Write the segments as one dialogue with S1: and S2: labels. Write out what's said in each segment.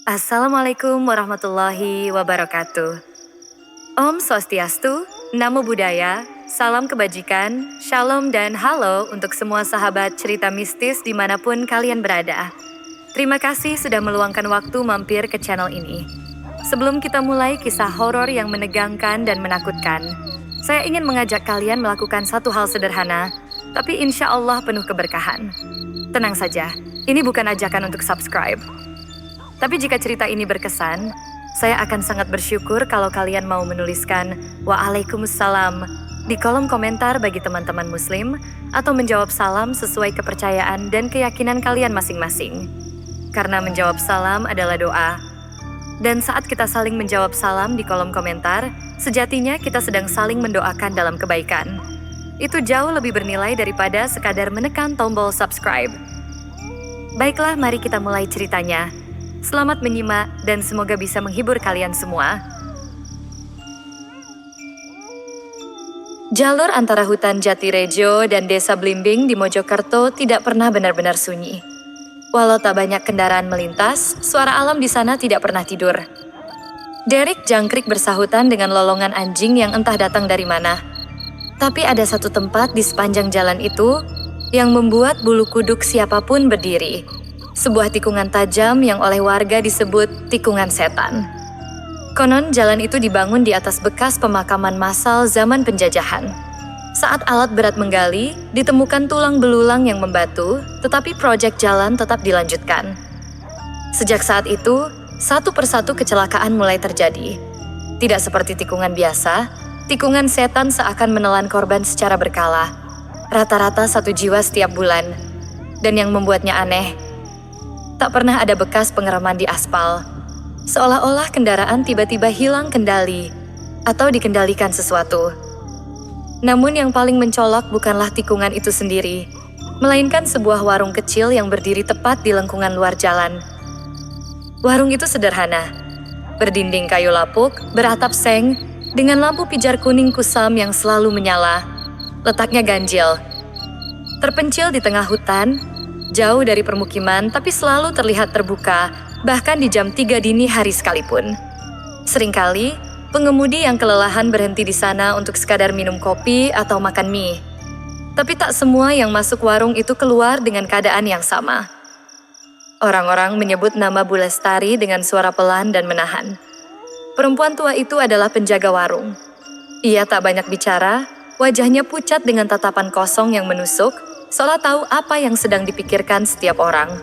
S1: Assalamualaikum warahmatullahi wabarakatuh. Om Swastiastu, Namo Buddhaya, salam kebajikan, shalom dan halo untuk semua sahabat cerita mistis dimanapun kalian berada. Terima kasih sudah meluangkan waktu mampir ke channel ini. Sebelum kita mulai kisah horor yang menegangkan dan menakutkan, saya ingin mengajak kalian melakukan satu hal sederhana, tapi insya Allah penuh keberkahan. Tenang saja, ini bukan ajakan untuk subscribe. Tapi jika cerita ini berkesan, saya akan sangat bersyukur kalau kalian mau menuliskan Waalaikumsalam di kolom komentar bagi teman-teman muslim atau menjawab salam sesuai kepercayaan dan keyakinan kalian masing-masing. Karena menjawab salam adalah doa. Dan saat kita saling menjawab salam di kolom komentar, sejatinya kita sedang saling mendoakan dalam kebaikan. Itu jauh lebih bernilai daripada sekadar menekan tombol subscribe. Baiklah, mari kita mulai ceritanya. Selamat menyimak dan semoga bisa menghibur kalian semua. Jalur antara hutan Jatirejo dan desa Blimbing di Mojokerto tidak pernah benar-benar sunyi. Walau tak banyak kendaraan melintas, suara alam di sana tidak pernah tidur. Derek jangkrik bersahutan dengan lolongan anjing yang entah datang dari mana. Tapi ada satu tempat di sepanjang jalan itu yang membuat bulu kuduk siapapun berdiri. Sebuah tikungan tajam yang oleh warga disebut tikungan setan. Konon jalan itu dibangun di atas bekas pemakaman massal zaman penjajahan. Saat alat berat menggali, ditemukan tulang belulang yang membatu, tetapi proyek jalan tetap dilanjutkan. Sejak saat itu, satu persatu kecelakaan mulai terjadi. Tidak seperti tikungan biasa, tikungan setan seakan menelan korban secara berkala. Rata-rata 1 jiwa setiap bulan. Dan yang membuatnya aneh, tak pernah ada bekas pengereman di aspal. Seolah-olah kendaraan tiba-tiba hilang kendali atau dikendalikan sesuatu. Namun yang paling mencolok bukanlah tikungan itu sendiri, melainkan sebuah warung kecil yang berdiri tepat di lengkungan luar jalan. Warung itu sederhana, berdinding kayu lapuk, beratap seng, dengan lampu pijar kuning kusam yang selalu menyala. Letaknya ganjil. Terpencil di tengah hutan, jauh dari permukiman tapi selalu terlihat terbuka, bahkan di jam 3 dini hari sekalipun. Seringkali, pengemudi yang kelelahan berhenti di sana untuk sekadar minum kopi atau makan mie. Tapi tak semua yang masuk warung itu keluar dengan keadaan yang sama. Orang-orang menyebut nama Bu Lestari dengan suara pelan dan menahan. Perempuan tua itu adalah penjaga warung. Ia tak banyak bicara, wajahnya pucat dengan tatapan kosong yang menusuk, seolah tahu apa yang sedang dipikirkan setiap orang.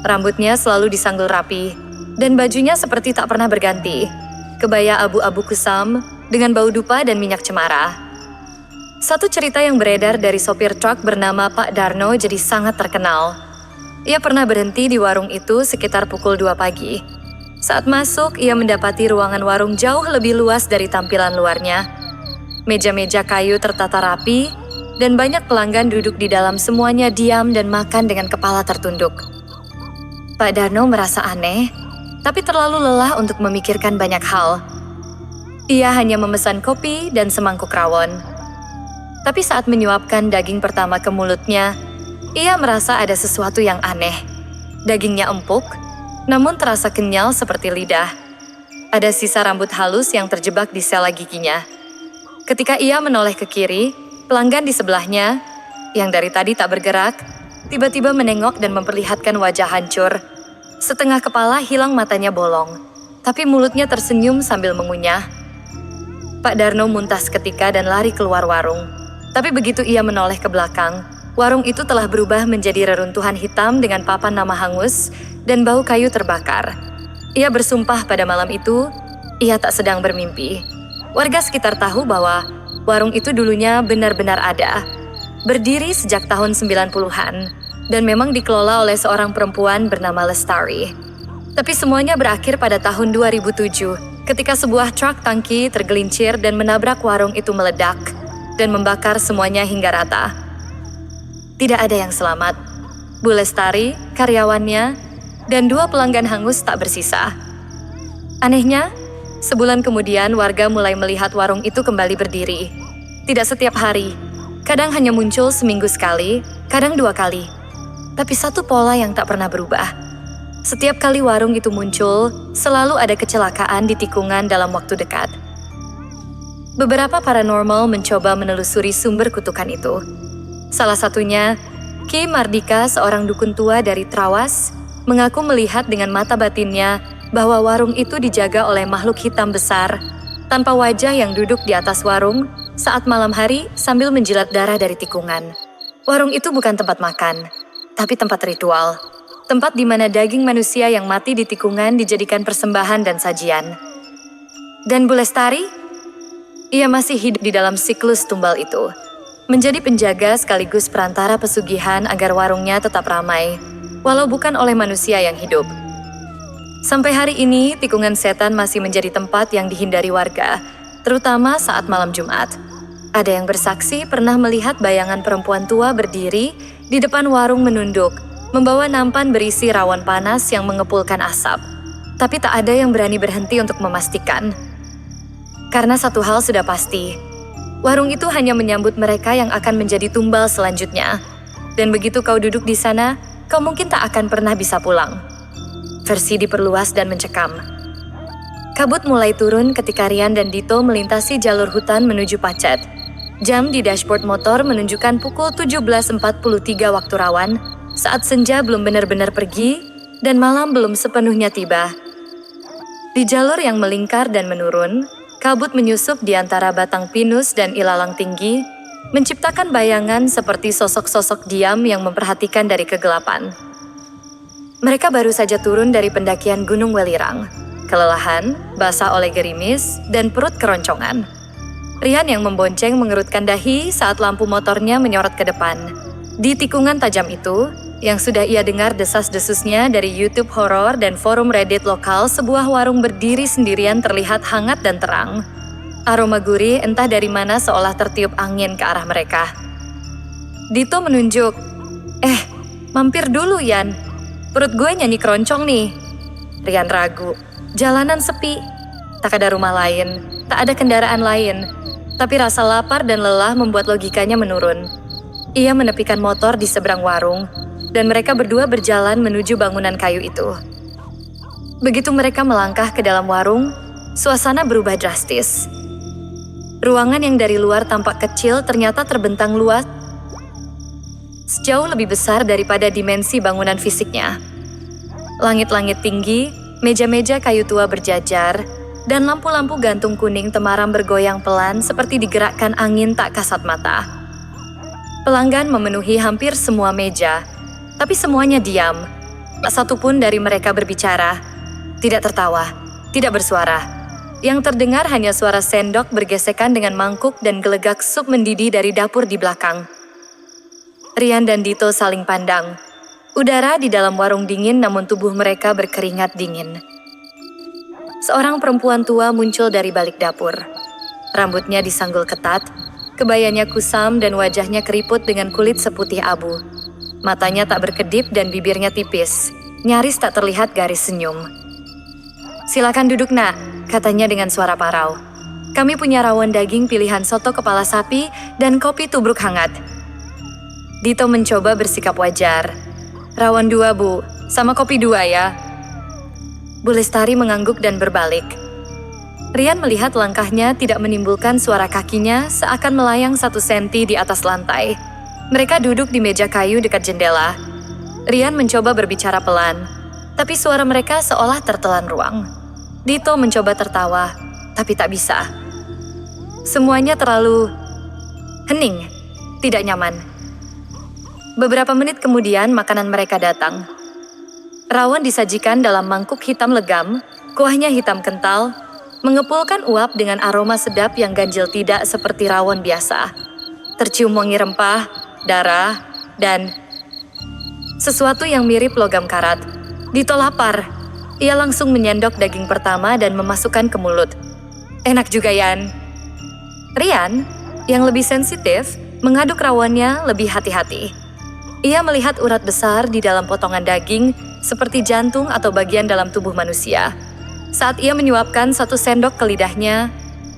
S1: Rambutnya selalu disanggul rapi, dan bajunya seperti tak pernah berganti. Kebaya abu-abu kusam, dengan bau dupa dan minyak cemara. Satu cerita yang beredar dari sopir truk bernama Pak Darno jadi sangat terkenal. Ia pernah berhenti di warung itu sekitar pukul 2 pagi. Saat masuk, ia mendapati ruangan warung jauh lebih luas dari tampilan luarnya. Meja-meja kayu tertata rapi, dan banyak pelanggan duduk di dalam, semuanya diam dan makan dengan kepala tertunduk. Pak Darno merasa aneh, tapi terlalu lelah untuk memikirkan banyak hal. Ia hanya memesan kopi dan semangkuk rawon. Tapi saat menyuapkan daging pertama ke mulutnya, ia merasa ada sesuatu yang aneh. Dagingnya empuk, namun terasa kenyal seperti lidah. Ada sisa rambut halus yang terjebak di sela giginya. Ketika ia menoleh ke kiri, pelanggan di sebelahnya, yang dari tadi tak bergerak, tiba-tiba menengok dan memperlihatkan wajah hancur. Setengah kepala hilang, matanya bolong, tapi mulutnya tersenyum sambil mengunyah. Pak Darno muntah seketika dan lari keluar warung. Tapi begitu ia menoleh ke belakang, warung itu telah berubah menjadi reruntuhan hitam dengan papan nama hangus dan bau kayu terbakar. Ia bersumpah pada malam itu, ia tak sedang bermimpi. Warga sekitar tahu bahwa warung itu dulunya benar-benar ada, berdiri sejak tahun 90-an, dan memang dikelola oleh seorang perempuan bernama Lestari. Tapi semuanya berakhir pada tahun 2007, ketika sebuah truk tangki tergelincir dan menabrak warung itu meledak, dan membakar semuanya hingga rata. Tidak ada yang selamat. Bu Lestari, karyawannya, dan 2 pelanggan hangus tak bersisa. Anehnya, sebulan kemudian warga mulai melihat warung itu kembali berdiri. Tidak setiap hari, kadang hanya muncul seminggu sekali, kadang 2 kali. Tapi satu pola yang tak pernah berubah. Setiap kali warung itu muncul, selalu ada kecelakaan di tikungan dalam waktu dekat. Beberapa paranormal mencoba menelusuri sumber kutukan itu. Salah satunya, Ki Mardika, seorang dukun tua dari Trawas, mengaku melihat dengan mata batinnya bahwa warung itu dijaga oleh makhluk hitam besar, tanpa wajah yang duduk di atas warung saat malam hari sambil menjilat darah dari tikungan. Warung itu bukan tempat makan, tapi tempat ritual. Tempat di mana daging manusia yang mati di tikungan dijadikan persembahan dan sajian. Dan Bu Lestari? Ia masih hidup di dalam siklus tumbal itu. Menjadi penjaga sekaligus perantara pesugihan agar warungnya tetap ramai, walau bukan oleh manusia yang hidup. Sampai hari ini, tikungan setan masih menjadi tempat yang dihindari warga, terutama saat malam Jumat. Ada yang bersaksi pernah melihat bayangan perempuan tua berdiri di depan warung menunduk, membawa nampan berisi rawon panas yang mengepulkan asap. Tapi tak ada yang berani berhenti untuk memastikan. Karena satu hal sudah pasti, warung itu hanya menyambut mereka yang akan menjadi tumbal selanjutnya. Dan begitu kau duduk di sana, kau mungkin tak akan pernah bisa pulang. Versi diperluas dan mencekam. Kabut mulai turun ketika Rian dan Dito melintasi jalur hutan menuju Pacet. Jam di dashboard motor menunjukkan pukul 17.43 waktu rawan, saat senja belum benar-benar pergi dan malam belum sepenuhnya tiba. Di jalur yang melingkar dan menurun, kabut menyusup di antara batang pinus dan ilalang tinggi, menciptakan bayangan seperti sosok-sosok diam yang memperhatikan dari kegelapan. Mereka baru saja turun dari pendakian Gunung Welirang. Kelelahan, basah oleh gerimis, dan perut keroncongan. Rian yang membonceng mengerutkan dahi saat lampu motornya menyorot ke depan. Di tikungan tajam itu, yang sudah ia dengar desas-desusnya dari YouTube horor dan forum Reddit lokal, sebuah warung berdiri sendirian terlihat hangat dan terang. Aroma gurih entah dari mana seolah tertiup angin ke arah mereka. Dito menunjuk, mampir dulu Yan. Perut gue nyanyi keroncong nih. Rian ragu. Jalanan sepi. Tak ada rumah lain, tak ada kendaraan lain. Tapi rasa lapar dan lelah membuat logikanya menurun. Ia menepikan motor di seberang warung, dan mereka berdua berjalan menuju bangunan kayu itu. Begitu mereka melangkah ke dalam warung, suasana berubah drastis. Ruangan yang dari luar tampak kecil ternyata terbentang luas, sejauh lebih besar daripada dimensi bangunan fisiknya. Langit-langit tinggi, meja-meja kayu tua berjajar, dan lampu-lampu gantung kuning temaram bergoyang pelan seperti digerakkan angin tak kasat mata. Pelanggan memenuhi hampir semua meja, tapi semuanya diam. Tak satu pun dari mereka berbicara, tidak tertawa, tidak bersuara. Yang terdengar hanya suara sendok bergesekan dengan mangkuk dan gelegak sup mendidih dari dapur di belakang. Rian dan Dito saling pandang. Udara di dalam warung dingin namun tubuh mereka berkeringat dingin. Seorang perempuan tua muncul dari balik dapur. Rambutnya disanggul ketat, kebayanya kusam dan wajahnya keriput dengan kulit seputih abu. Matanya tak berkedip dan bibirnya tipis, nyaris tak terlihat garis senyum. "Silakan duduk nak," katanya dengan suara parau. "Kami punya rawon daging pilihan soto kepala sapi dan kopi tubruk hangat." Dito mencoba bersikap wajar. "Rawon 2 bu, sama kopi 2 ya." Bu Lestari mengangguk dan berbalik. Rian melihat langkahnya tidak menimbulkan suara kakinya seakan melayang 1 senti di atas lantai. Mereka duduk di meja kayu dekat jendela. Rian mencoba berbicara pelan, tapi suara mereka seolah tertelan ruang. Dito mencoba tertawa, tapi tak bisa. Semuanya terlalu hening, tidak nyaman. Beberapa menit kemudian makanan mereka datang. Rawon disajikan dalam mangkuk hitam legam, kuahnya hitam kental, mengepulkan uap dengan aroma sedap yang ganjil tidak seperti rawon biasa. Tercium wangi rempah, darah, dan sesuatu yang mirip logam karat. Dito lapar. Ia langsung menyendok daging pertama dan memasukkan ke mulut. "Enak juga, Yan." Rian, yang lebih sensitif, mengaduk rawonnya lebih hati-hati. Ia melihat urat besar di dalam potongan daging seperti jantung atau bagian dalam tubuh manusia. Saat ia menyuapkan 1 sendok ke lidahnya,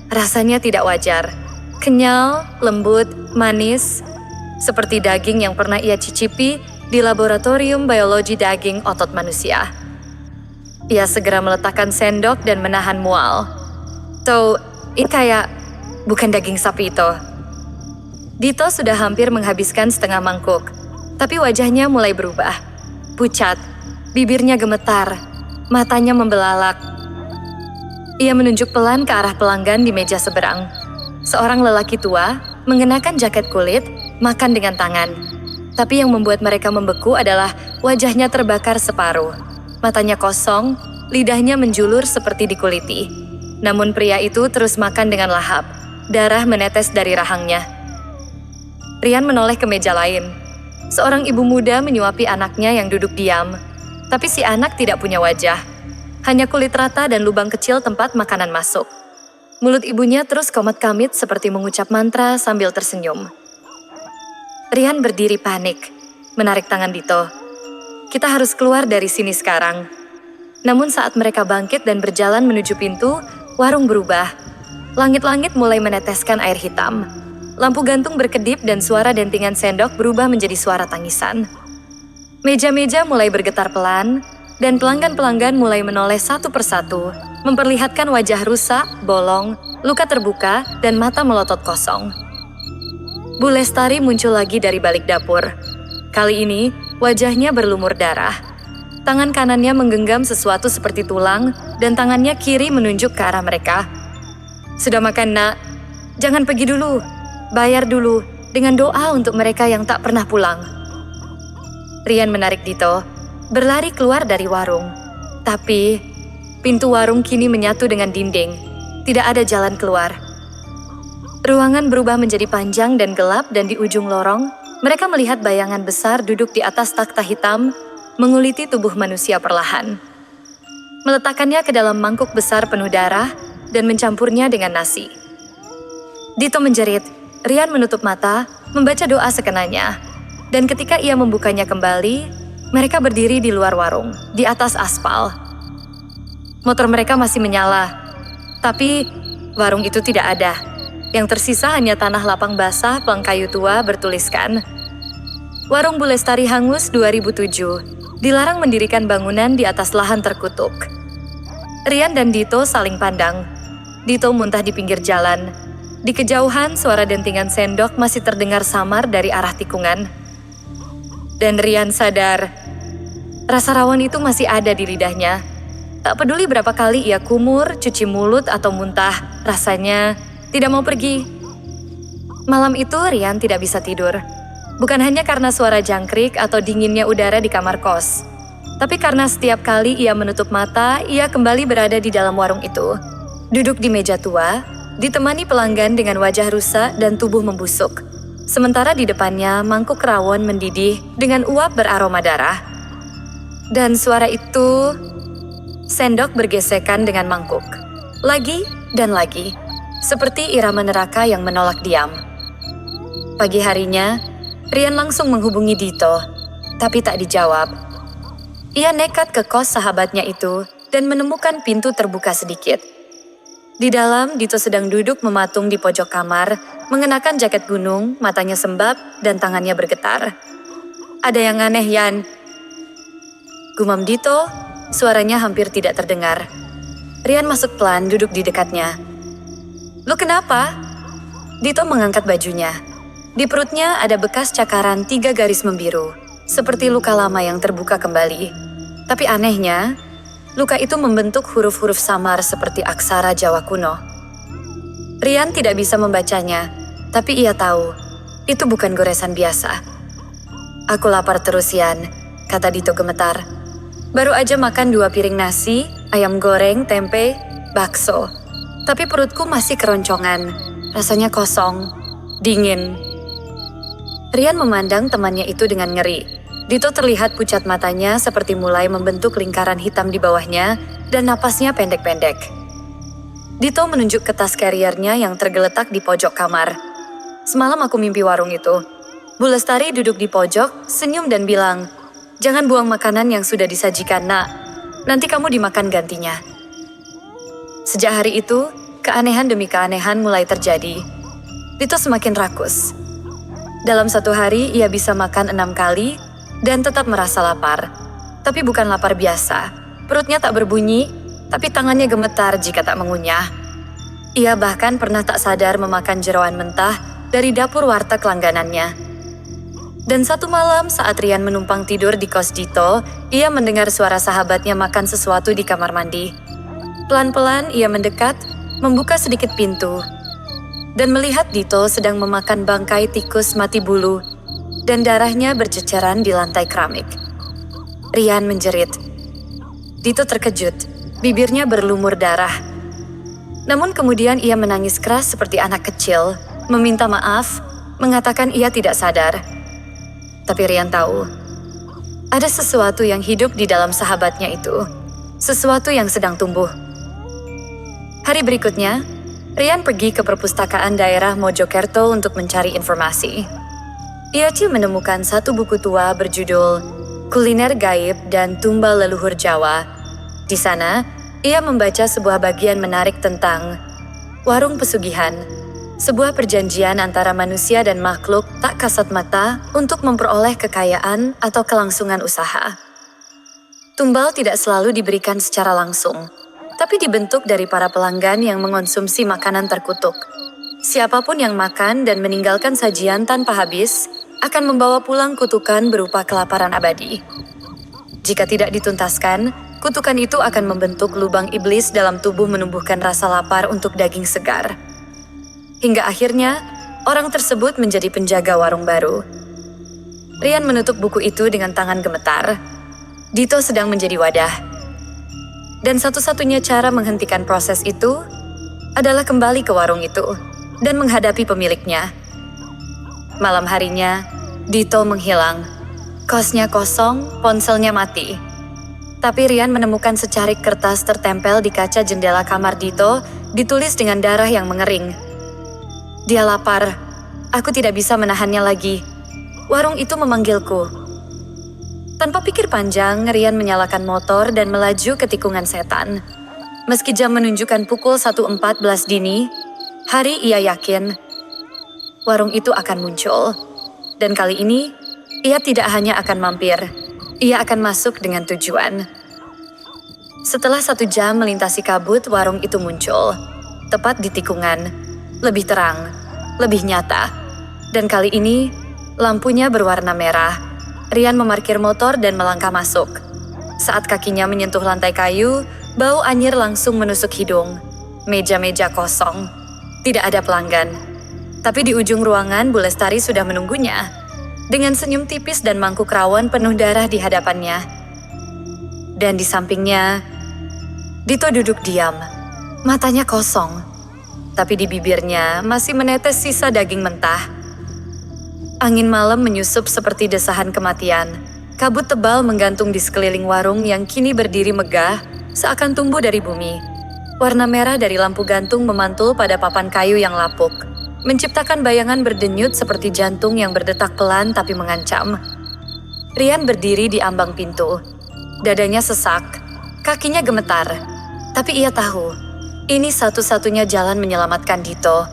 S1: rasanya tidak wajar. Kenyal, lembut, manis, seperti daging yang pernah ia cicipi di laboratorium biologi daging otot manusia. Ia segera meletakkan sendok dan menahan mual. So, ini kayak bukan daging sapi itu. Dito sudah hampir menghabiskan setengah mangkuk, tapi wajahnya mulai berubah. Pucat, bibirnya gemetar, matanya membelalak. Ia menunjuk pelan ke arah pelanggan di meja seberang. Seorang lelaki tua, mengenakan jaket kulit, makan dengan tangan. Tapi yang membuat mereka membeku adalah wajahnya terbakar separuh. Matanya kosong, lidahnya menjulur seperti dikuliti. Namun pria itu terus makan dengan lahap. Darah menetes dari rahangnya. Rian menoleh ke meja lain. Seorang ibu muda menyuapi anaknya yang duduk diam. Tapi si anak tidak punya wajah. Hanya kulit rata dan lubang kecil tempat makanan masuk. Mulut ibunya terus komat-kamit seperti mengucap mantra sambil tersenyum. Rian berdiri panik, menarik tangan Dito. Kita harus keluar dari sini sekarang. Namun saat mereka bangkit dan berjalan menuju pintu, warung berubah. Langit-langit mulai meneteskan air hitam. Lampu gantung berkedip dan suara dentingan sendok berubah menjadi suara tangisan. Meja-meja mulai bergetar pelan, dan pelanggan-pelanggan mulai menoleh satu persatu, memperlihatkan wajah rusak, bolong, luka terbuka, dan mata melotot kosong. Bu Lestari muncul lagi dari balik dapur. Kali ini, wajahnya berlumur darah. Tangan kanannya menggenggam sesuatu seperti tulang, dan tangannya kiri menunjuk ke arah mereka. Sudah makan, nak? Jangan pergi dulu. Bayar dulu, dengan doa untuk mereka yang tak pernah pulang. Rian menarik Dito, berlari keluar dari warung. Tapi, pintu warung kini menyatu dengan dinding. Tidak ada jalan keluar. Ruangan berubah menjadi panjang dan gelap dan di ujung lorong, mereka melihat bayangan besar duduk di atas takhta hitam, menguliti tubuh manusia perlahan. Meletakkannya ke dalam mangkuk besar penuh darah dan mencampurnya dengan nasi. Dito menjerit, Rian menutup mata, membaca doa sekenanya. Dan ketika ia membukanya kembali, mereka berdiri di luar warung, di atas aspal. Motor mereka masih menyala, tapi warung itu tidak ada. Yang tersisa hanya tanah lapang basah pelang kayu tua bertuliskan, Warung Bu Lestari hangus 2007, dilarang mendirikan bangunan di atas lahan terkutuk. Rian dan Dito saling pandang. Dito muntah di pinggir jalan. Di kejauhan suara dentingan sendok masih terdengar samar dari arah tikungan. Dan Rian sadar, rasa rawon itu masih ada di lidahnya. Tak peduli berapa kali ia kumur, cuci mulut atau muntah, rasanya tidak mau pergi. Malam itu Rian tidak bisa tidur. Bukan hanya karena suara jangkrik atau dinginnya udara di kamar kos. Tapi karena setiap kali ia menutup mata, ia kembali berada di dalam warung itu. Duduk di meja tua, ditemani pelanggan dengan wajah rusak dan tubuh membusuk. Sementara di depannya mangkuk rawon mendidih dengan uap beraroma darah. Dan suara itu, sendok bergesekan dengan mangkuk. Lagi dan lagi. Seperti irama neraka yang menolak diam. Pagi harinya, Rian langsung menghubungi Dito, tapi tak dijawab. Ia nekat ke kos sahabatnya itu dan menemukan pintu terbuka sedikit. Di dalam, Dito sedang duduk mematung di pojok kamar, mengenakan jaket gunung, matanya sembab, dan tangannya bergetar. Ada yang aneh, Yan. Gumam Dito, suaranya hampir tidak terdengar. Rian masuk pelan duduk di dekatnya. Lu kenapa? Dito mengangkat bajunya. Di perutnya ada bekas cakaran 3 garis membiru, seperti luka lama yang terbuka kembali. Tapi anehnya, luka itu membentuk huruf-huruf samar seperti aksara Jawa kuno. Rian tidak bisa membacanya, tapi ia tahu, itu bukan goresan biasa. Aku lapar terus, Yan, kata Dito gemetar. Baru aja makan 2 piring nasi, ayam goreng, tempe, bakso. Tapi perutku masih keroncongan, rasanya kosong, dingin. Rian memandang temannya itu dengan ngeri. Dito terlihat pucat matanya seperti mulai membentuk lingkaran hitam di bawahnya dan napasnya pendek-pendek. Dito menunjuk ke tas carrier-nya yang tergeletak di pojok kamar. Semalam aku mimpi warung itu. Bu Lestari duduk di pojok, senyum dan bilang, jangan buang makanan yang sudah disajikan, nak. Nanti kamu dimakan gantinya. Sejak hari itu, keanehan demi keanehan mulai terjadi. Dito semakin rakus. Dalam 1 hari, ia bisa makan 6 kali dan tetap merasa lapar. Tapi bukan lapar biasa, Perutnya tak berbunyi, tapi tangannya gemetar jika tak mengunyah. Ia bahkan pernah tak sadar memakan jeroan mentah dari dapur warteg langganannya. Dan satu malam saat Rian menumpang tidur di kos Dito, ia mendengar suara sahabatnya makan sesuatu di kamar mandi. Pelan-pelan ia mendekat, membuka sedikit pintu, dan melihat Dito sedang memakan bangkai tikus mati bulu, dan darahnya berceceran di lantai keramik. Rian menjerit. Dito terkejut, bibirnya berlumur darah. Namun kemudian ia menangis keras seperti anak kecil, meminta maaf, mengatakan ia tidak sadar. Tapi Rian tahu, ada sesuatu yang hidup di dalam sahabatnya itu, sesuatu yang sedang tumbuh. Hari berikutnya, Rian pergi ke perpustakaan daerah Mojokerto untuk mencari informasi. Ia menemukan satu buku tua berjudul Kuliner Gaib dan Tumbal Leluhur Jawa. Di sana, ia membaca sebuah bagian menarik tentang warung pesugihan, sebuah perjanjian antara manusia dan makhluk tak kasat mata untuk memperoleh kekayaan atau kelangsungan usaha. Tumbal tidak selalu diberikan secara langsung, tapi dibentuk dari para pelanggan yang mengonsumsi makanan terkutuk. Siapapun yang makan dan meninggalkan sajian tanpa habis akan membawa pulang kutukan berupa kelaparan abadi. Jika tidak dituntaskan, kutukan itu akan membentuk lubang iblis dalam tubuh menumbuhkan rasa lapar untuk daging segar. Hingga akhirnya, orang tersebut menjadi penjaga warung baru. Rian menutup buku itu dengan tangan gemetar. Dito sedang menjadi wadah. Dan satu-satunya cara menghentikan proses itu adalah kembali ke warung itu dan menghadapi pemiliknya. Malam harinya, Dito menghilang. Kosnya kosong, ponselnya mati. Tapi Rian menemukan secarik kertas tertempel di kaca jendela kamar Dito, ditulis dengan darah yang mengering. Dia lapar. Aku tidak bisa menahannya lagi. Warung itu memanggilku. Tanpa pikir panjang, Rian menyalakan motor dan melaju ke tikungan setan. Meski jam menunjukkan pukul 1.14 dini, hari ia yakin warung itu akan muncul. Dan kali ini, ia tidak hanya akan mampir, ia akan masuk dengan tujuan. Setelah 1 jam melintasi kabut, warung itu muncul. Tepat di tikungan, lebih terang, lebih nyata. Dan kali ini, lampunya berwarna merah. Rian memarkir motor dan melangkah masuk. Saat kakinya menyentuh lantai kayu, bau anyir langsung menusuk hidung. Meja-meja kosong, tidak ada pelanggan. Tapi di ujung ruangan, Bu Lestari sudah menunggunya. Dengan senyum tipis dan mangkuk rawon penuh darah di hadapannya. Dan di sampingnya, Dito duduk diam. Matanya kosong. Tapi di bibirnya masih menetes sisa daging mentah. Angin malam menyusup seperti desahan kematian. Kabut tebal menggantung di sekeliling warung yang kini berdiri megah, seakan tumbuh dari bumi. Warna merah dari lampu gantung memantul pada papan kayu yang lapuk, menciptakan bayangan berdenyut seperti jantung yang berdetak pelan tapi mengancam. Rian berdiri di ambang pintu. Dadanya sesak, kakinya gemetar. Tapi ia tahu, ini satu-satunya jalan menyelamatkan Dito.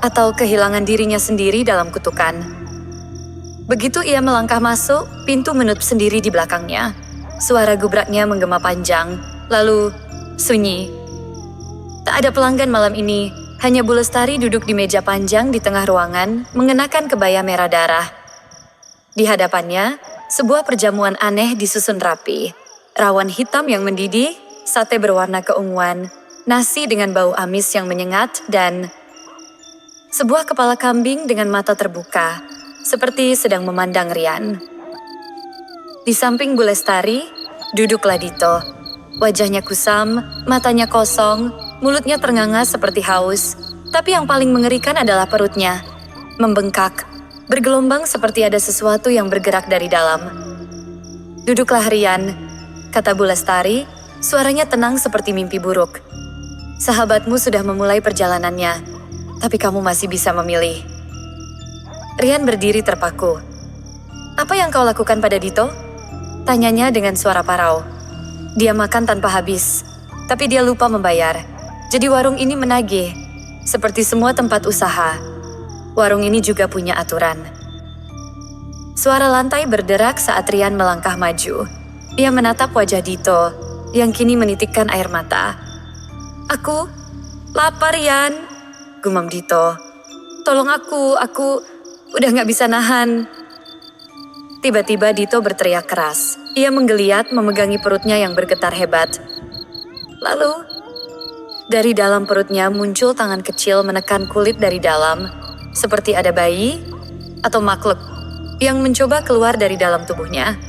S1: Atau kehilangan dirinya sendiri dalam kutukan. Begitu ia melangkah masuk, pintu menutup sendiri di belakangnya. Suara gubraknya menggema panjang, lalu sunyi. Tak ada pelanggan malam ini. Hanya Bu Lestari duduk di meja panjang di tengah ruangan, mengenakan kebaya merah darah. Di hadapannya, sebuah perjamuan aneh disusun rapi. Rawon hitam yang mendidih, sate berwarna keunguan, nasi dengan bau amis yang menyengat, dan sebuah kepala kambing dengan mata terbuka, seperti sedang memandang Rian. Di samping Bu Lestari, duduklah Dito. Wajahnya kusam, matanya kosong, mulutnya ternganga seperti haus, tapi yang paling mengerikan adalah perutnya. Membengkak, bergelombang seperti ada sesuatu yang bergerak dari dalam. Duduklah Rian, kata Bu Lestari, suaranya tenang seperti mimpi buruk. Sahabatmu sudah memulai perjalanannya, tapi kamu masih bisa memilih. Rian berdiri terpaku. Apa yang kau lakukan pada Dito? Tanyanya dengan suara parau. Dia makan tanpa habis, tapi dia lupa membayar. Jadi warung ini menagih, seperti semua tempat usaha. Warung ini juga punya aturan. Suara lantai berderak saat Rian melangkah maju. Ia menatap wajah Dito, yang kini menitikkan air mata. Aku lapar, Rian, gumam Dito. Tolong aku udah gak bisa nahan. Tiba-tiba Dito berteriak keras. Ia menggeliat memegangi perutnya yang bergetar hebat. Lalu, dari dalam perutnya muncul tangan kecil menekan kulit dari dalam, seperti ada bayi atau makhluk yang mencoba keluar dari dalam tubuhnya.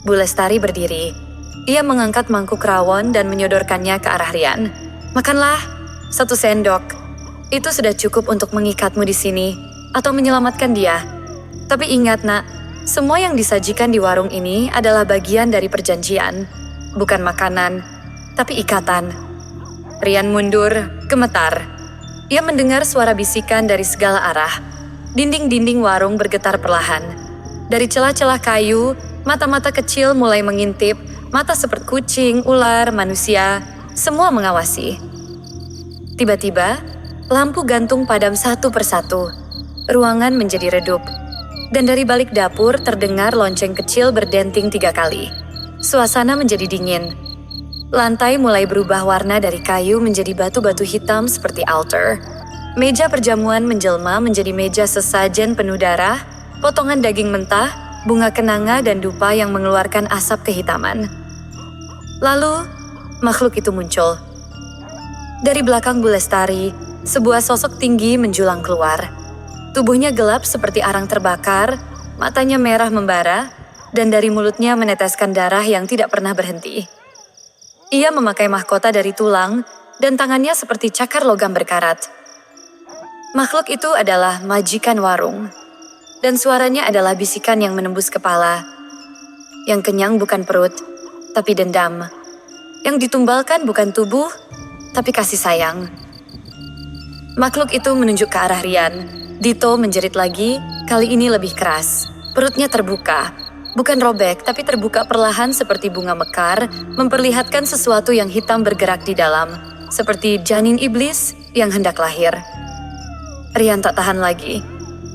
S1: Bu Lestari berdiri. Ia mengangkat mangkuk rawon dan menyodorkannya ke arah Rian. Makanlah, 1 sendok. Itu sudah cukup untuk mengikatmu di sini atau menyelamatkan dia. Tapi ingat, Nak, semua yang disajikan di warung ini adalah bagian dari perjanjian. Bukan makanan, tapi ikatan. Rian mundur, gemetar. Ia mendengar suara bisikan dari segala arah. Dinding-dinding warung bergetar perlahan. Dari celah-celah kayu, mata-mata kecil mulai mengintip, mata seperti kucing, ular, manusia, semua mengawasi. Tiba-tiba, lampu gantung padam satu persatu. Ruangan menjadi redup. Dan dari balik dapur terdengar lonceng kecil berdenting 3 kali. Suasana menjadi dingin. Lantai mulai berubah warna dari kayu menjadi batu-batu hitam seperti altar. Meja perjamuan menjelma menjadi meja sesajen penuh darah, potongan daging mentah, bunga kenanga dan dupa yang mengeluarkan asap kehitaman. Lalu, makhluk itu muncul. Dari belakang Bu Lestari, sebuah sosok tinggi menjulang keluar. Tubuhnya gelap seperti arang terbakar, matanya merah membara, dan dari mulutnya meneteskan darah yang tidak pernah berhenti. Ia memakai mahkota dari tulang, dan tangannya seperti cakar logam berkarat. Makhluk itu adalah majikan warung, dan suaranya adalah bisikan yang menembus kepala. Yang kenyang bukan perut, tapi dendam. Yang ditumbalkan bukan tubuh, tapi kasih sayang. Makhluk itu menunjuk ke arah Rian. Dito menjerit lagi, kali ini lebih keras. Perutnya terbuka. Bukan robek, tapi terbuka perlahan seperti bunga mekar, memperlihatkan sesuatu yang hitam bergerak di dalam, seperti janin iblis yang hendak lahir. Rian tak tahan lagi.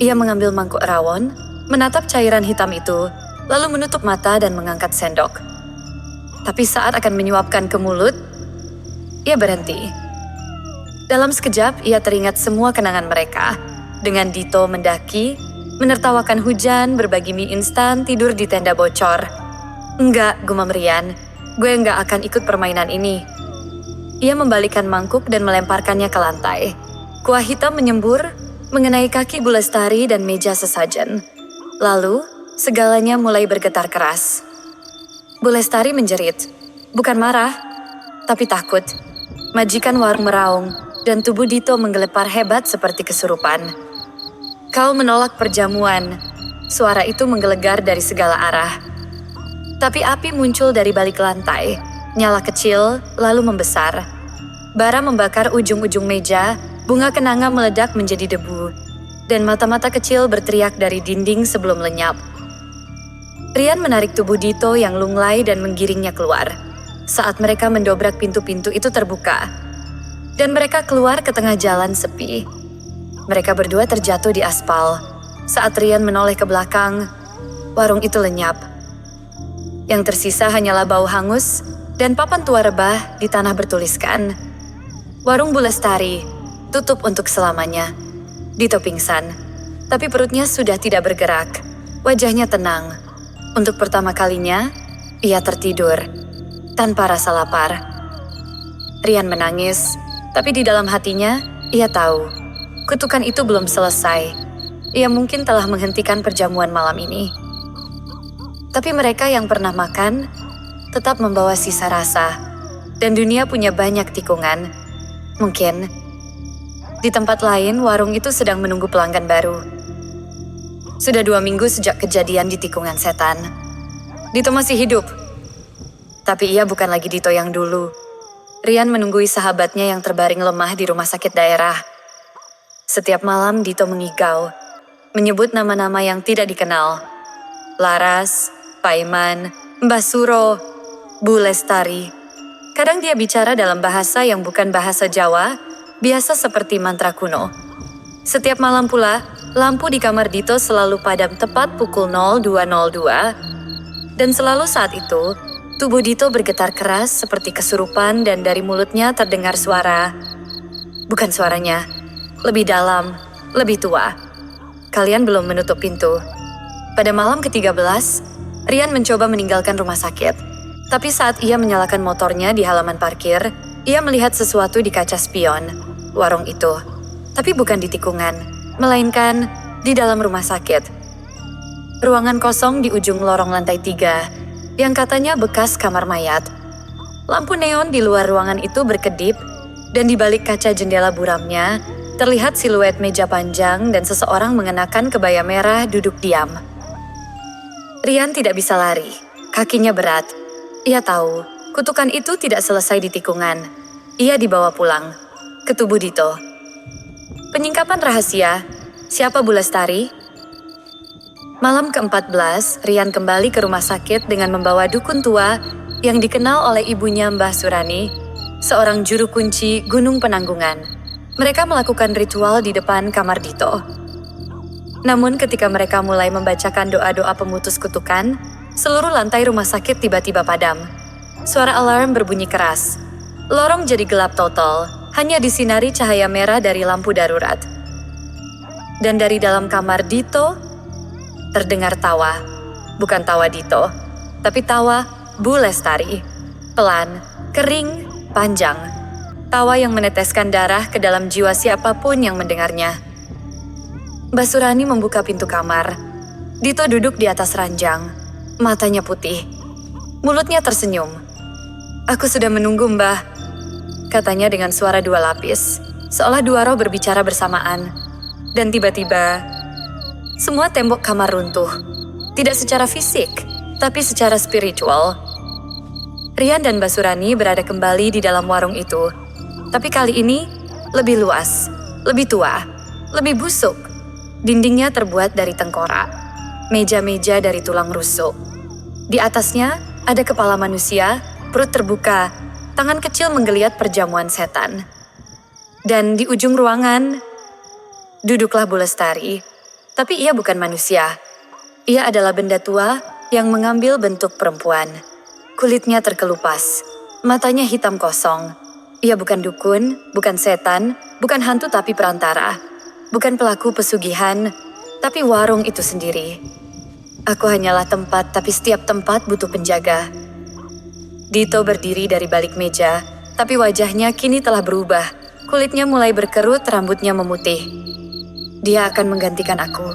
S1: Ia mengambil mangkuk rawon, menatap cairan hitam itu, lalu menutup mata dan mengangkat sendok. Tapi saat akan menyuapkan ke mulut, ia berhenti. Dalam sekejap, ia teringat semua kenangan mereka. Dengan Dito mendaki, menertawakan hujan, berbagi mie instan, tidur di tenda bocor. Enggak, gumam Rian. Gue enggak akan ikut permainan ini. Ia membalikkan mangkuk dan melemparkannya ke lantai. Kuah hitam menyembur, mengenai kaki Bu Lestari dan meja sesajen. Lalu, segalanya mulai bergetar keras. Bu Lestari menjerit. Bukan marah, tapi takut. Majikan warung meraung, dan tubuh Dito menggelepar hebat seperti kesurupan. Kau menolak perjamuan. Suara itu menggelegar dari segala arah. Tapi api muncul dari balik lantai, nyala kecil, lalu membesar. Bara membakar ujung-ujung meja, bunga kenanga meledak menjadi debu, dan mata-mata kecil berteriak dari dinding sebelum lenyap. Rian menarik tubuh Dito yang lunglai dan menggiringnya keluar. Saat mereka mendobrak pintu-pintu itu terbuka, dan mereka keluar ke tengah jalan sepi. Mereka berdua terjatuh di aspal. Saat Rian menoleh ke belakang, warung itu lenyap. Yang tersisa hanyalah bau hangus dan papan tua rebah di tanah bertuliskan, "Warung Bu Lestari, tutup untuk selamanya." Dito pingsan, tapi perutnya sudah tidak bergerak. Wajahnya tenang. Untuk pertama kalinya, ia tertidur, tanpa rasa lapar. Rian menangis, tapi di dalam hatinya, ia tahu, kutukan itu belum selesai. Ia mungkin telah menghentikan perjamuan malam ini. Tapi mereka yang pernah makan, tetap membawa sisa rasa, dan dunia punya banyak tikungan. Mungkin, di tempat lain warung itu sedang menunggu pelanggan baru. Sudah 2 minggu sejak kejadian di tikungan setan. Dito masih hidup. Tapi ia bukan lagi Dito yang dulu. Rian menunggui sahabatnya yang terbaring lemah di rumah sakit daerah. Setiap malam Dito mengigau, menyebut nama-nama yang tidak dikenal. Laras, Paiman, Mbah Suro, Bu Lestari. Kadang dia bicara dalam bahasa yang bukan bahasa Jawa, biasa seperti mantra kuno. Setiap malam pula, lampu di kamar Dito selalu padam tepat pukul 02.02, dan selalu saat itu, Tubuh Dito bergetar keras seperti kesurupan dan dari mulutnya terdengar suara. Bukan suaranya, lebih dalam, lebih tua. Kalian belum menutup pintu. Pada malam ke-13, Rian mencoba meninggalkan rumah sakit. Tapi saat ia menyalakan motornya di halaman parkir, ia melihat sesuatu di kaca spion, warung itu. Tapi bukan di tikungan, melainkan di dalam rumah sakit. Ruangan kosong di ujung lorong lantai 3, yang katanya bekas kamar mayat. Lampu neon di luar ruangan itu berkedip, dan di balik kaca jendela buramnya, terlihat siluet meja panjang dan seseorang mengenakan kebaya merah duduk diam. Rian tidak bisa lari, kakinya berat. Ia tahu, kutukan itu tidak selesai di tikungan. Ia dibawa pulang, ke tubuh Dito. Penyingkapan rahasia, siapa Bu Lestari? Malam ke-14, Rian kembali ke rumah sakit dengan membawa dukun tua yang dikenal oleh ibunya Mbah Surani, seorang juru kunci Gunung Penanggungan. Mereka melakukan ritual di depan kamar Dito. Namun ketika mereka mulai membacakan doa-doa pemutus kutukan, seluruh lantai rumah sakit tiba-tiba padam. Suara alarm berbunyi keras. Lorong jadi gelap total, hanya disinari cahaya merah dari lampu darurat. Dan dari dalam kamar Dito, terdengar tawa. Bukan tawa Dito, tapi tawa Bu Lestari. Pelan, kering, panjang. Tawa yang meneteskan darah ke dalam jiwa siapapun yang mendengarnya. Mbak Surani membuka pintu kamar. Dito duduk di atas ranjang. Matanya putih. Mulutnya tersenyum. "Aku sudah menunggu, Mbah," katanya dengan suara dua lapis, seolah dua roh berbicara bersamaan. Dan tiba-tiba, semua tembok kamar runtuh. Tidak secara fisik, tapi secara spiritual. Rian dan Mbak Surani berada kembali di dalam warung itu. Tapi kali ini, lebih luas, lebih tua, lebih busuk. Dindingnya terbuat dari tengkorak. Meja-meja dari tulang rusuk. Di atasnya, ada kepala manusia, perut terbuka, tangan kecil menggeliat perjamuan setan. Dan di ujung ruangan, duduklah Bu Lestari. Tapi ia bukan manusia. Ia adalah benda tua yang mengambil bentuk perempuan. Kulitnya terkelupas, matanya hitam kosong. Ia bukan dukun, bukan setan, bukan hantu tapi perantara. Bukan pelaku pesugihan, tapi warung itu sendiri. Aku hanyalah tempat, tapi setiap tempat butuh penjaga. Dito berdiri dari balik meja, tapi wajahnya kini telah berubah. Kulitnya mulai berkerut, rambutnya memutih. Dia akan menggantikan aku,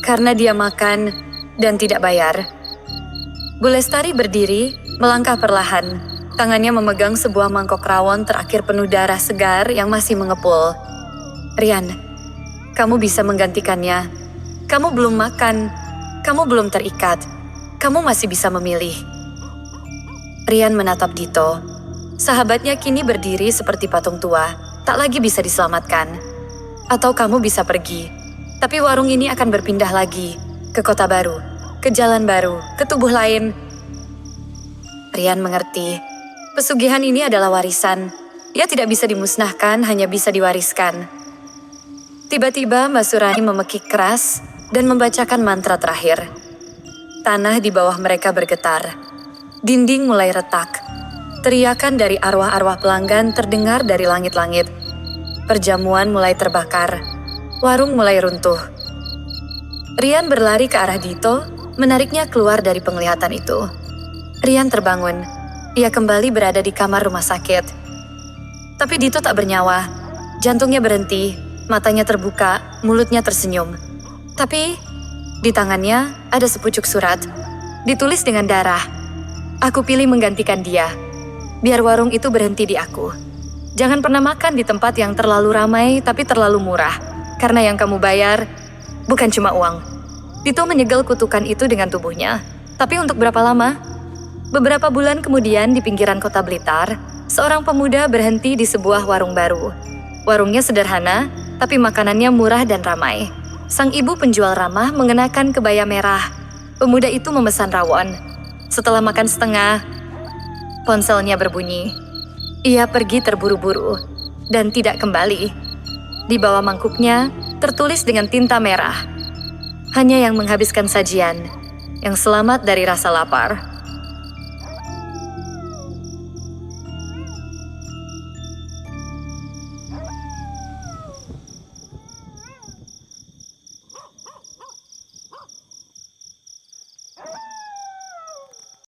S1: karena dia makan dan tidak bayar. Bu Lestari berdiri, melangkah perlahan. Tangannya memegang sebuah mangkok rawon terakhir penuh darah segar yang masih mengepul. "Rian, kamu bisa menggantikannya. Kamu belum makan, kamu belum terikat, kamu masih bisa memilih." Rian menatap Dito. Sahabatnya kini berdiri seperti patung tua, tak lagi bisa diselamatkan. Atau kamu bisa pergi, tapi warung ini akan berpindah lagi, ke kota baru, ke jalan baru, ke tubuh lain. Rian mengerti, pesugihan ini adalah warisan. Ia tidak bisa dimusnahkan, hanya bisa diwariskan. Tiba-tiba Mbak Surani memekik keras dan membacakan mantra terakhir. Tanah di bawah mereka bergetar. Dinding mulai retak. Teriakan dari arwah-arwah pelanggan terdengar dari langit-langit. Perjamuan mulai terbakar. Warung mulai runtuh. Rian berlari ke arah Dito, menariknya keluar dari penglihatan itu. Rian terbangun. Ia kembali berada di kamar rumah sakit. Tapi Dito tak bernyawa. Jantungnya berhenti, matanya terbuka, mulutnya tersenyum. Tapi di tangannya ada sepucuk surat. Ditulis dengan darah. "Aku pilih menggantikan dia. Biar warung itu berhenti di aku. Jangan pernah makan di tempat yang terlalu ramai tapi terlalu murah. Karena yang kamu bayar bukan cuma uang." Dito menyegel kutukan itu dengan tubuhnya. Tapi untuk berapa lama? Beberapa bulan kemudian di pinggiran kota Blitar, seorang pemuda berhenti di sebuah warung baru. Warungnya sederhana, tapi makanannya murah dan ramai. Sang ibu penjual ramah mengenakan kebaya merah. Pemuda itu memesan rawon. Setelah makan setengah, ponselnya berbunyi. Ia pergi terburu-buru dan tidak kembali. Di bawah mangkuknya tertulis dengan tinta merah. Hanya yang menghabiskan sajian, yang selamat dari rasa lapar.